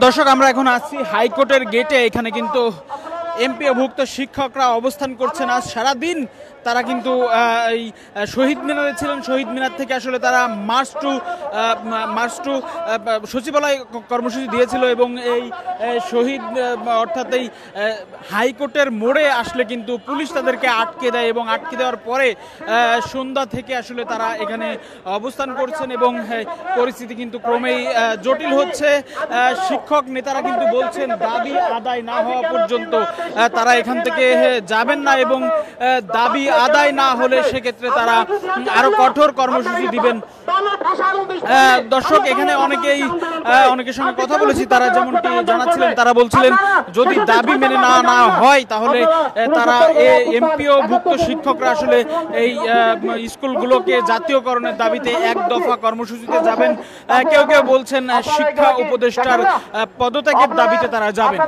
দর্শক, আমরা এখন আসছি হাইকোর্টের গেটে। এখানে কিন্তু এমপিওভুক্ত শিক্ষকরা অবস্থান করছেন। আজ সারাদিন তারা কিন্তু এই শহীদ মিনারে ছিলেন। শহীদ মিনার থেকে আসলে তারা মার্চ টু সচিবালয় কর্মসূচি দিয়েছিল এবং এই শহীদ অর্থাৎ এই হাইকোর্টের মোড়ে আসলে কিন্তু পুলিশ তাদেরকে আটকে দেয় এবং আটকে দেওয়ার পরে সন্ধ্যা থেকে আসলে তারা এখানে অবস্থান করছেন এবং পরিস্থিতি কিন্তু ক্রমেই জটিল হচ্ছে। শিক্ষক নেতারা কিন্তু বলছেন দাবি আদায় না হওয়া পর্যন্ত তারা এখান থেকে যাবেন না এবং দাবি আদায় না হলে সেক্ষেত্রে তারা আরো কঠোর কর্মসূচি দিবেন। দর্শক, এখানে অনেকের সঙ্গে কথা বলেছি, তারা যেমনটি জানাচ্ছিলেন, তারা বলছিলেন যদি দাবি মেনে না হয় তাহলে তারা এমপিও ভুক্ত শিক্ষকরা আসলে এই স্কুলগুলোকে জাতীয়করণের দাবিতে এক দফা কর্মসূচিতে যাবেন। কেউ কেউ বলছেন শিক্ষা উপদেষ্টার পদত্যাগের দাবিতে তারা যাবেন।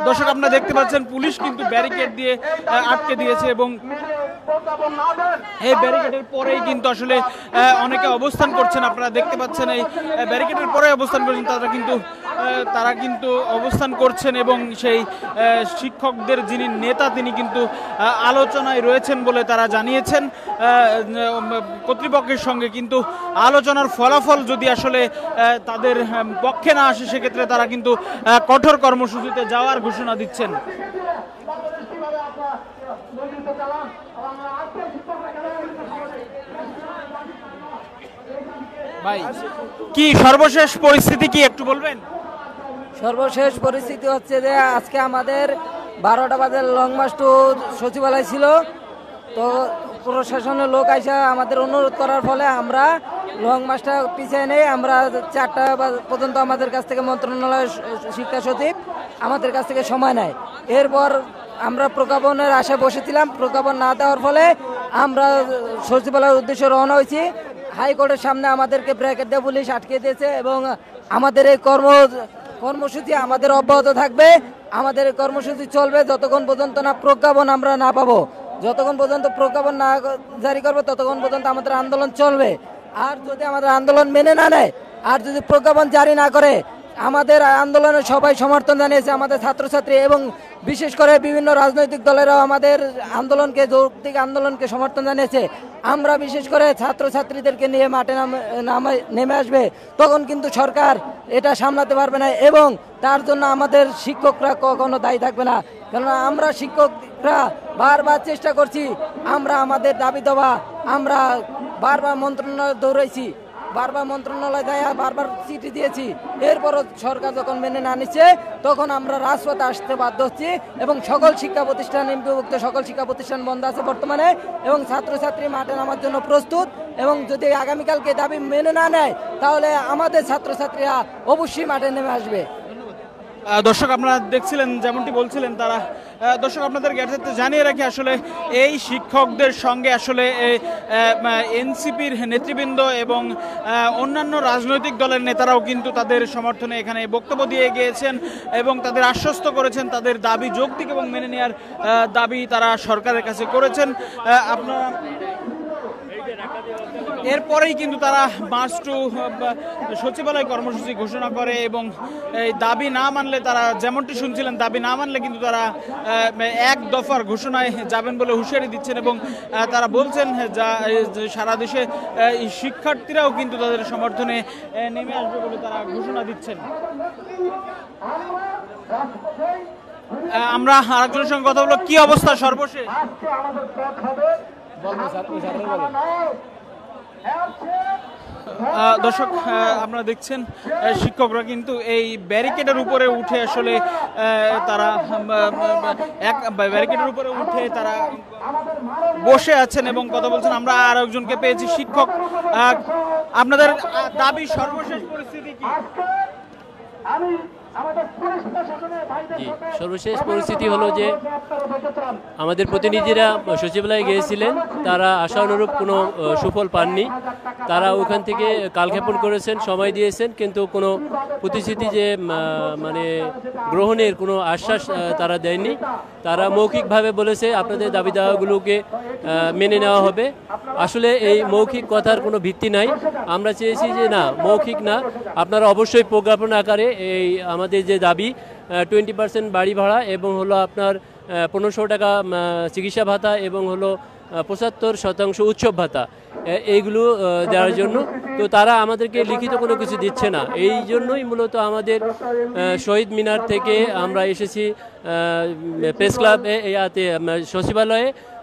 দর্শক, আপনারা দেখতে পাচ্ছেন পুলিশ কিন্তু ব্যারিকেড দিয়ে আটকে দিয়েছে এবং এই ব্যারিকেডের পরেই কিন্তু আসলে অনেকে অবস্থান করছেন। আপনারা দেখতে পাচ্ছেন এই ব্যারিকেডের পরে অবস্থান করছেন তারা কিন্তু অবস্থান করছেন এবং সেই শিক্ষকদের যিনি নেতা তিনি কিন্তু আলোচনায় রয়েছেন বলে তারা জানিয়েছেন কর্তৃপক্ষের সঙ্গে। কিন্তু আলোচনার ফলাফল যদি আসলে তাদের পক্ষে না আসে সেক্ষেত্রে তারা কিন্তু কঠোর কর্মসূচিতে যাওয়ার ঘোষণা দিচ্ছেন। ভাই, কি সর্বশেষ পরিস্থিতি কি একটু বলবেন? সর্বশেষ পরিস্থিতি হচ্ছে যে আজকে আমাদের 12টা বাজে লং মার্চ টু সচিবালয় ছিল। তো প্রশাসনের লোক আইসা আমাদের অনুরোধ করার ফলে আমরা লং মার্চটা পিছিয়ে নেই। আমরা 4টা পর্যন্ত আমাদের কাছ থেকে মন্ত্রণালয়ের শিক্ষা সচিব আমাদের কাছ থেকে সময় নেয়। এরপর আমরা প্রজ্ঞাপনের আশায় বসেছিলাম। প্রজ্ঞাপন না দেওয়ার ফলে আমরা সচিবালয়ের উদ্দেশ্যে রওনা হয়েছি। হাইকোর্টের সামনে আমাদেরকে ব্র্যাকেট দিয়ে পুলিশ আটকে দিয়েছে এবং আমাদের এই কর্মসূচি আমাদের অব্যাহত থাকবে। আমাদের কর্মসূচি চলবে যতক্ষণ পর্যন্ত না প্রজ্ঞাপন আমরা না পাবো। যতক্ষণ পর্যন্ত প্রজ্ঞাপন না জারি করবে ততক্ষণ পর্যন্ত আমাদের আন্দোলন চলবে। আর যদি আমাদের আন্দোলন মেনে না নেয় আর যদি প্রজ্ঞাপন জারি না করে, আমাদের আন্দোলনে সবাই সমর্থন জানিয়েছে। আমাদের ছাত্রছাত্রী এবং বিশেষ করে বিভিন্ন রাজনৈতিক দলেরাও আমাদের যৌক্তিক আন্দোলনকে সমর্থন জানিয়েছে। আমরা বিশেষ করে ছাত্রছাত্রীদেরকে নিয়ে মাঠে নেমে আসবে, তখন কিন্তু সরকার এটা সামলাতে পারবে না এবং তার জন্য আমাদের শিক্ষকরা কখনো দায়ী থাকবে না। কেননা আমরা শিক্ষকরা বারবার চেষ্টা করছি, আমরা আমাদের দাবি দেওয়া আমরা বারবার মন্ত্রণালয়ে দৌড়াইছি, বারবার মন্ত্রণালয় দেয়া বারবার চিঠি দিয়েছি। এরপরও সরকার যখন মেনে না নিচ্ছে তখন আমরা রাজপথে আসতে বাধ্য হচ্ছি এবং সকল শিক্ষা প্রতিষ্ঠান এমপিওভুক্ত সকল শিক্ষা প্রতিষ্ঠান বন্ধ আছে বর্তমানে এবং ছাত্রছাত্রী মাঠে নামার জন্য প্রস্তুত। এবং যদি আগামীকালকে দাবি মেনে না নেয় তাহলে আমাদের ছাত্রছাত্রীরা অবশ্যই মাঠে নেমে আসবে। দর্শক, আপনারা দেখছিলেন যেমনটি বলছিলেন তারা। দর্শক, আপনাদের জ্ঞাতার্থে জানিয়ে রাখি আসলে এই শিক্ষকদের সঙ্গে আসলে এনসিপির নেতৃবৃন্দ এবং অন্যান্য রাজনৈতিক দলের নেতারাও কিন্তু তাদের সমর্থনে এখানে বক্তব্য দিয়ে গিয়েছেন এবং তাদের আশ্বস্ত করেছেন তাদের দাবি যৌক্তিক এবং মেনে নেওয়ার দাবি তারা সরকারের কাছে করেছেন। আপনারা এরপরেই কিন্তু তারা মার্চ টু সচিবালয় কর্মসূচি ঘোষণা করে এবং এই দাবি না মানলে তারা যেমনটি শুনছিলেন দাবি না মানলে কিন্তু তারা এক দফার ঘোষণায় যাবেন বলে হুঁশিয়ারি দিচ্ছেন এবং তারা বলছেন সারা দেশে শিক্ষার্থীরাও কিন্তু তাদের সমর্থনে নেমে আসবে বলে তারা ঘোষণা দিচ্ছেন। আমরা আরেকজনের সঙ্গে কথা বলবো, কি অবস্থা সর্বশেষ? দর্শক, আপনারা দেখছেন শিক্ষকরা কিন্তু এই ব্যারিকেডের উপরে উঠে আসলে তারা ব্যারিকেডের উপরে উঠে তারা বসে আছেন এবং কথা বলছেন। আমরা আর একজনকে পেয়েছি। শিক্ষক, আপনাদের দাবি সর্বশেষ পরিস্থিতি কি? জি, সর্বশেষ পরিস্থিতি হলো যে আমাদের প্রতিনিধিরা সচিবালয়ে গিয়েছিলেন, তারা আশা অনুরূপ কোনো সুফল পাননি। তারা ওখান থেকে কালক্ষেপণ করেছেন, সময় দিয়েছেন, কিন্তু কোনো প্রতিশ্রুতি যে মানে গ্রহণের কোনো আশ্বাস তারা দেয়নি। তারা মৌখিকভাবে বলেছে আপনাদের দাবি দাওয়াগুলোকে মেনে নেওয়া হবে। আসলে এই মৌখিক কথার কোনো ভিত্তি নাই। আমরা চেয়েছি যে না, মৌখিক না, আপনারা অবশ্যই প্রজ্ঞাপন আকারে এই আমাদের যে দাবি 20% বাড়ি ভাড়া এবং হলো আপনার 1500 টাকা চিকিৎসা ভাতা এবং হলো 75% উৎসব ভাতা, এইগুলো দেওয়ার জন্য। তো তারা আমাদেরকে লিখিত কোনো কিছু দিচ্ছে না। এই জন্যই মূলত আমাদের শহীদ মিনার থেকে আমরা এসেছি প্রেস ক্লাবে,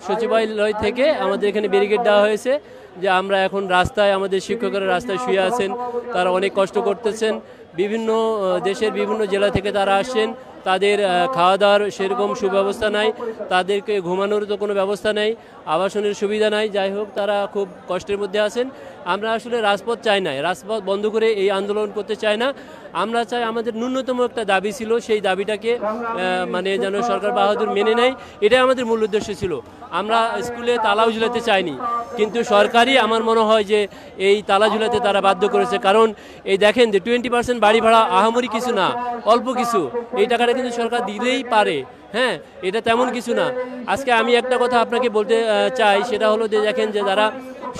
সচিবালয় থেকে আমাদের এখানে ব্যারিকেড দেওয়া হয়েছে যে আমরা এখন রাস্তায়, আমাদের শিক্ষকরা রাস্তায় শুয়ে আছেন, তারা অনেক কষ্ট করতেছেন। বিভিন্ন দেশের বিভিন্ন জেলা থেকে তারা আসছেন, তাদের খাওয়া দাওয়ার সেরকম সুব্যবস্থা নাই, তাদেরকে ঘুমানোর তো কোনো ব্যবস্থা নেই, আবাসনের সুবিধা নাই। যাই হোক, তারা খুব কষ্টের মধ্যে আছেন। আমরা আসলে রাজপথ চাই না, রাজপথ বন্ধ করে এই আন্দোলন করতে চাই না। আমরা চাই আমাদের ন্যূনতম একটা দাবি ছিল, সেই দাবিটাকে মানে যেন সরকার বাহাদুর মেনে নেয়, এটাই আমাদের মূল উদ্দেশ্য ছিল। আমরা স্কুলে তালাও ঝুলাতে চাইনি, কিন্তু সরকারই আমার মনে হয় যে এই তালা ঝুলাতে তারা বাধ্য করেছে। কারণ এই দেখেন যে 20% বাড়ি ভাড়া আহামরি কিছু না, অল্প কিছু, এই টাকাটা কিন্তু সরকার দিলেই পারে। হ্যাঁ, এটা তেমন কিছু না। আজকে আমি একটা কথা আপনাকে বলতে চাই, সেটা হলো যে দেখেন যে যারা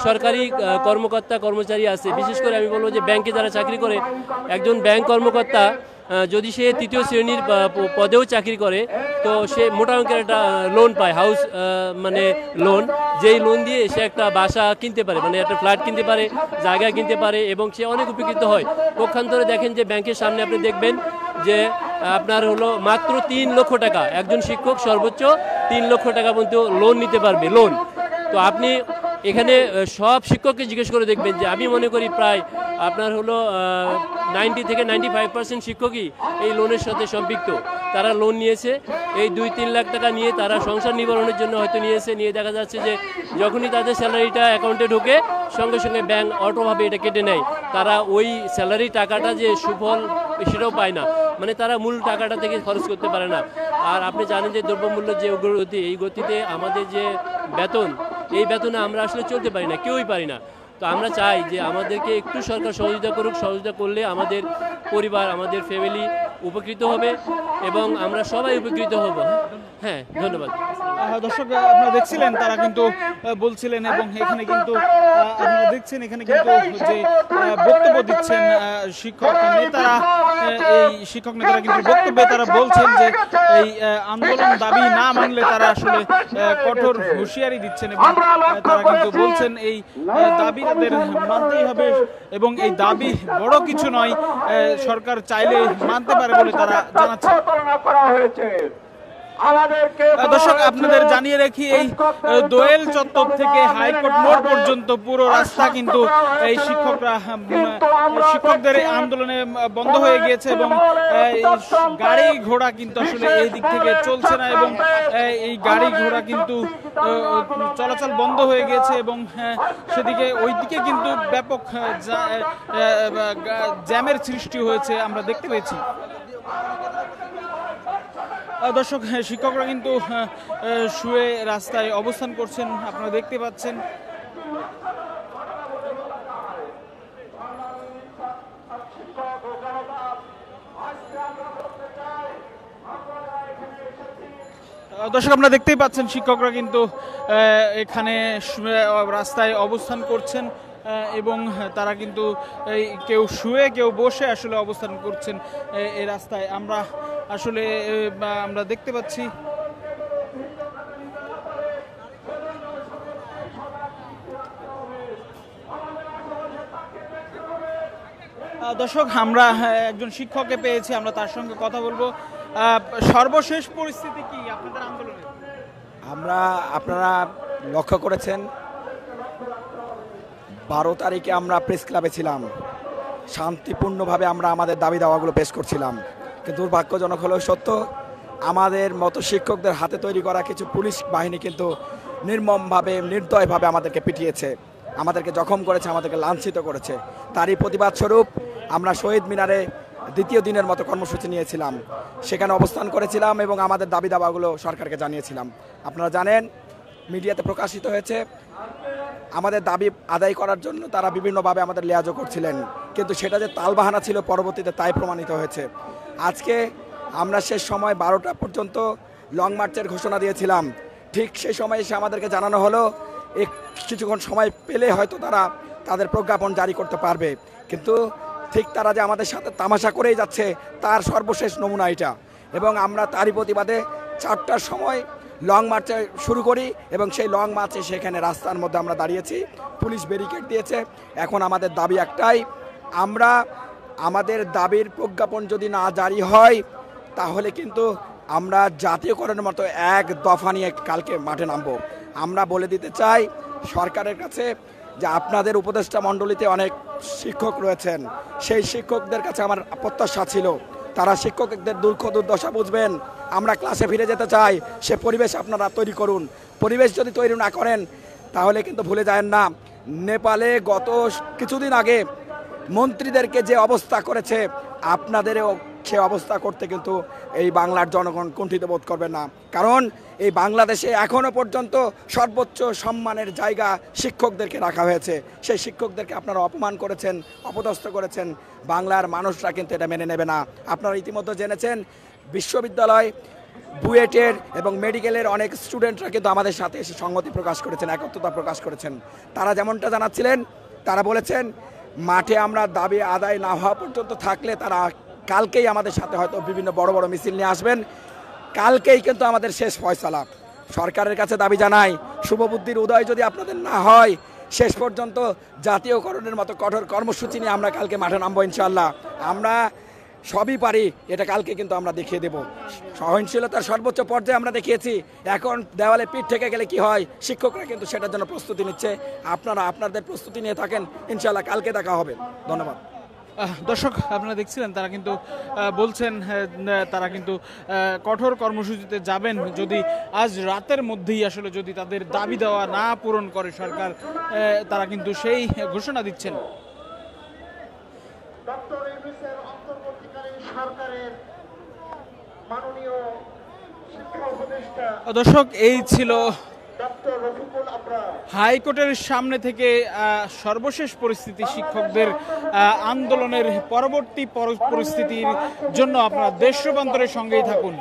সরকারি কর্মকর্তা কর্মচারী আছে, বিশেষ করে আমি বলবো যে ব্যাংকে যারা চাকরি করে, একজন ব্যাংক কর্মকর্তা যদি সে 3য় শ্রেণীর পদেও চাকরি করে, তো সে মোটা অঙ্কের একটা লোন পায়, হাউস মানে লোন, যেই লোন দিয়ে সে একটা বাসা কিনতে পারে, মানে একটা ফ্ল্যাট কিনতে পারে, জায়গা কিনতে পারে, এবং সে অনেক উপকৃত হয়। পক্ষান্তরে দেখেন যে ব্যাংকের সামনে আপনি দেখবেন যে আপনার হলো মাত্র 3 লক্ষ টাকা, একজন শিক্ষক সর্বোচ্চ 3 লক্ষ টাকা পর্যন্ত লোন নিতে পারবে, লোন। তো আপনি এখানে সব শিক্ষককে জিজ্ঞেস করে দেখবেন যে আমি মনে করি প্রায় আপনার হলো 90 থেকে 95% শিক্ষকই এই লোনের সাথে সম্পৃক্ত। তারা লোন নিয়েছে, এই 2-3 লাখ টাকা নিয়ে তারা সংসার নিবারণের জন্য হয়তো নিয়ে দেখা যাচ্ছে যে যখনই তাদের স্যালারিটা অ্যাকাউন্টে ঢোকে, সঙ্গে সঙ্গে ব্যাংক অটোভাবে এটা কেটে নেয়। তারা ওই স্যালারি টাকাটা যে সুফল সেটাও পায় না, মানে তারা মূল টাকাটা থেকে খরচ করতে পারে না। আর আপনি জানেন যে দ্রব্যমূল্যের যে গতি, এই গতিতে আমাদের যে বেতন, এই বেতনে আমরা আসলে চলতে পারি না, কেউই পারি না। তো আমরা চাই যে আমাদেরকে একটু সরকার সহযোগিতা করুক। সহযোগিতা করলে আমাদের পরিবার, আমাদের ফ্যামিলি উপকৃত হবে এবং আমরা সবাই উপকৃত হব। হ্যাঁ, ধন্যবাদ। দর্শক, আপনারা দেখছিলেন তারা কিন্তু বলছিলেন, এবং এখানে কিন্তু আপনারা দেখছেন এখানে কিন্তু যে বক্তব্য দিচ্ছেন শিক্ষক নেতারা, এই শিক্ষক নেতারা কিন্তু বক্তব্যে তারা বলছেন যে এই আন্দোলন দাবি না মানলে তারা আসলে কঠোর হুঁশিয়ারি দিচ্ছেন, এবং তারা কিন্তু বলছেন এই দাবি তাদের মানতেই হবে, এবং এই দাবি বড় কিছু নয়, সরকার চাইলে মানতে পারে বলে তারা জানাচ্ছে। দর্শক, আপনাদের জানিয়ে রাখি, এই দোয়েল চত্বর থেকে হাইকোর্ট মোড় পর্যন্ত পুরো রাস্তা কিন্তু এই শিক্ষকদের আন্দোলনে বন্ধ হয়ে গিয়েছে, এবং গাড়ি ঘোড়া কিন্তু আসলে এই দিক থেকে চলছে না, এবং এই গাড়ি ঘোড়া কিন্তু চলাচল বন্ধ হয়ে গিয়েছে, এবং সেদিকে ওইদিকে কিন্তু ব্যাপক জ্যামের সৃষ্টি হয়েছে আমরা দেখতে পেয়েছি। দর্শক, শিক্ষকরা কিন্তু শুয়ে রাস্তায় অবস্থান করছেন, আপনারা দেখতে পাচ্ছেন। দর্শক, আপনারা দেখতেই পাচ্ছেন শিক্ষকরা কিন্তু এখানে রাস্তায় অবস্থান করছেন, এবং তারা কিন্তু কেউ শুয়ে কেউ বসে আসলে অবস্থান করছেন এই রাস্তায়। আমরা আসলে আমরা দেখতে পাচ্ছি। দর্শক, আমরা একজন শিক্ষককে পেয়েছি, আমরা তার সঙ্গে কথা বলবো। সর্বশেষ পরিস্থিতি কি আপনাদের আন্দোলনের? আপনারা লক্ষ্য করেছেন 12 তারিখে আমরা প্রেস ক্লাবে ছিলাম, শান্তিপূর্ণভাবে আমরা আমাদের দাবি দাওয়াগুলো পেশ করছিলাম, কিন্তু দুর্ভাগ্যজনক হলেও সত্য, আমাদের মতো শিক্ষকদের হাতে তৈরি করা কিছু পুলিশ বাহিনী কিন্তু নির্মমভাবে, নির্দয়ভাবে আমাদেরকে পিটিয়েছে, আমাদেরকে জখম করেছে, আমাদেরকে লাঞ্ছিত করেছে। তারই প্রতিবাদ স্বরূপ আমরা শহীদ মিনারে দ্বিতীয় দিনের মতো কর্মসূচি নিয়েছিলাম, সেখানে অবস্থান করেছিলাম এবং আমাদের দাবি দাবাগুলো সরকারকে জানিয়েছিলাম। আপনারা জানেন, মিডিয়াতে প্রকাশিত হয়েছে, আমাদের দাবি আদায় করার জন্য তারা বিভিন্নভাবে আমাদের লেয়াজও করছিলেন, কিন্তু সেটা যে তালবাহানা ছিল পরবর্তীতে তাই প্রমাণিত হয়েছে। আজকে আমরা শেষ সময় 12টা পর্যন্ত লং মার্চের ঘোষণা দিয়েছিলাম, ঠিক সেই সময় এসে আমাদেরকে জানানো হলো কিছুক্ষণ সময় পেলে হয়তো তারা তাদের প্রজ্ঞাপন জারি করতে পারবে, কিন্তু ঠিক তারা যে আমাদের সাথে তামাশা করেই যাচ্ছে তার সর্বশেষ নমুনা এটা। এবং আমরা তারই প্রতিবাদে 4টার সময় লং মার্চে শুরু করি এবং সেই লং মার্চে সেখানে রাস্তার মধ্যে আমরা দাঁড়িয়েছি, পুলিশ ব্যারিকেড দিয়েছে। এখন আমাদের দাবি একটাই, আমরা আমাদের দাবির প্রজ্ঞাপন যদি না জারি হয় তাহলে কিন্তু আমরা জাতীয়করণের মতো এক দফা নিয়ে কালকে মাঠে নামবো। আমরা বলে দিতে চাই সরকারের কাছে যে আপনাদের উপদেষ্টা মণ্ডলীতে অনেক শিক্ষক রয়েছেন, সেই শিক্ষকদের কাছে আমার প্রত্যাশা ছিল তারা শিক্ষকদের দুঃখ দুর্দশা বুঝবেন। আমরা ক্লাসে ফিরে যেতে চাই, সে পরিবেশ আপনারা তৈরি করুন। পরিবেশ যদি তৈরি না করেন তাহলে কিন্তু ভুলে যায় না, নেপালে গত কিছুদিন আগে মন্ত্রীদেরকে যে অবস্থা করেছে আপনাদেরও সে অবস্থা করতে কিন্তু এই বাংলার জনগণ কুণ্ঠিত বোধ করবে না। কারণ এই বাংলাদেশে এখনো পর্যন্ত সর্বোচ্চ সম্মানের জায়গা শিক্ষকদেরকে রাখা হয়েছে, সেই শিক্ষকদেরকে আপনারা অপমান করেছেন, অপদস্থ করেছেন। বাংলার মানুষরা কিন্তু এটা মেনে নেবে না। আপনারা ইতিমধ্যে জেনেছেন বিশ্ববিদ্যালয়, বুয়েটের এবং মেডিকেলের অনেক স্টুডেন্টরা কিন্তু আমাদের সাথে এসে সংহতি প্রকাশ করেছেন, একত্রতা প্রকাশ করেছেন। তারা যেমনটা জানাচ্ছিলেন, তারা বলেছেন মাঠে আমরা দাবি আদায় না হওয়া পর্যন্ত থাকলে তারা কালকেই আমাদের সাথে হয়তো বিভিন্ন বড় বড় মিছিল নিয়ে আসবেন। কালকেই কিন্তু আমাদের শেষ ফয়সালা। সরকারের কাছে দাবি জানাই, শুভবুদ্ধির উদয় যদি আপনাদের না হয়, শেষ পর্যন্ত জাতীয়করণের মতো কঠোর কর্মসূচি নিয়ে আমরা কালকে মাঠে নামবো ইনশাল্লাহ। আমরা সবই পারি, এটা কালকে কিন্তু আমরা দেখিয়ে দেব। সহনশীলতার সর্বোচ্চ পর্যায়ে আমরা দেখিয়েছি, এখন দেওয়ালে পিঠ থেকে গেলে কি হয়, শিক্ষকরা কিন্তু সেটার জন্য প্রস্তুতি নিচ্ছে। আপনারা আপনাদের প্রস্তুতি নিয়ে থাকেন, ইনশাল্লাহ কালকে দেখা হবে। ধন্যবাদ। দর্শক, আপনারা দেখছিলেন তারা কিন্তু বলছেন তারা কিন্তু কঠোর কর্মসূচিতে যাবেন যদি আজ রাতের মধ্যেই আসলে যদি তাদের দাবি দেওয়া না পূরণ করে সরকার, তারা কিন্তু সেই ঘোষণা দিচ্ছেন। দর্শক, এই ছিল হাইকোর্টের সামনে থেকে সর্বশেষ পরিস্থিতি, শিক্ষকদের আন্দোলনের পরবর্তী পরিস্থিতির জন্য আপনারা দেশ রূপান্তরের সঙ্গেই থাকুন।